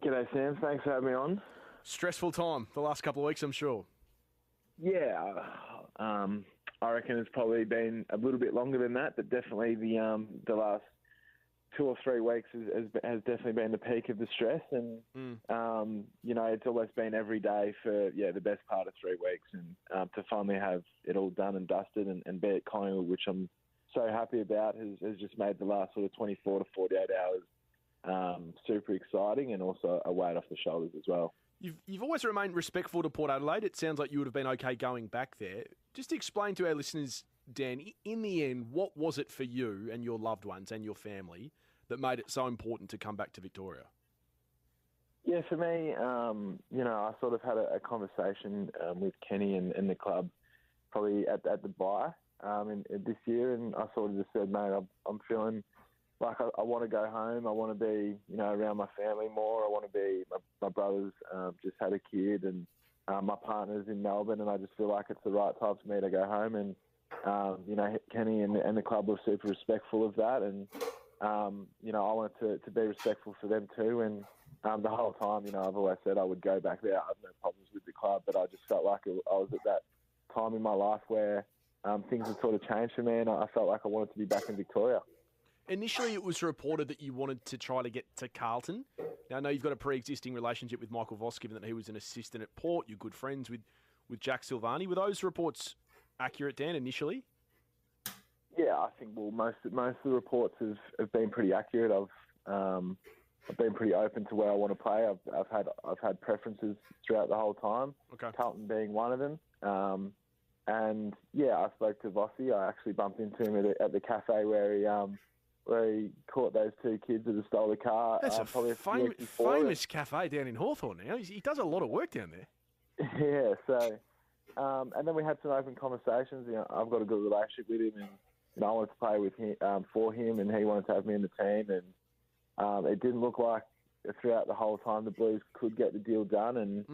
G'day, Sam. Thanks for having me on. Stressful time the last couple of weeks, I'm sure. Yeah, I reckon it's probably been a little bit longer than that, but definitely the last 2 or 3 weeks has definitely been the peak of the stress, and it's almost been every day for the best part of 3 weeks, and to finally have it all done and dusted and be at Collingwood, which I'm so happy about, has just made the last sort of 24 to 48 hours super exciting, and also a weight off the shoulders as well. You've always remained respectful to Port Adelaide. It sounds like you would have been okay going back there. Just to explain to our listeners, Dan, in the end, what was it for you and your loved ones and your family that made it so important to come back to Victoria? Yeah, for me, I sort of had a conversation with Kenny and the club probably at the bye in this year, and I sort of just said, mate, I'm feeling like I want to go home. I want to be, around my family more. I want to be, my brother's just had a kid, and my partner's in Melbourne, and I just feel like it's the right time for me to go home. And, Kenny and the club were super respectful of that. And, I wanted to be respectful for them too. And the whole time, I've always said I would go back there. I have no problems with the club, but I just felt like I was at that time in my life where things had sort of changed for me, and I felt like I wanted to be back in Victoria. Initially, it was reported that you wanted to try to get to Carlton. Now, I know you've got a pre-existing relationship with Michael Voss, given that he was an assistant at Port. You're good friends with Jack Silvani. Were those reports accurate, Dan, initially? Yeah, I think most of the reports have been pretty accurate. I've been pretty open to where I want to play. I've had preferences throughout the whole time. Okay. Carlton being one of them. And I spoke to Vossi. I actually bumped into him at the cafe where he caught those 2 kids that had stole the car. That's a famous cafe down in Hawthorn now. He does a lot of work down there. Yeah, so, and then we had some open conversations. I've got a good relationship with him, and I wanted to play with him, for him, and he wanted to have me in the team. And it didn't look like throughout the whole time the Blues could get the deal done, and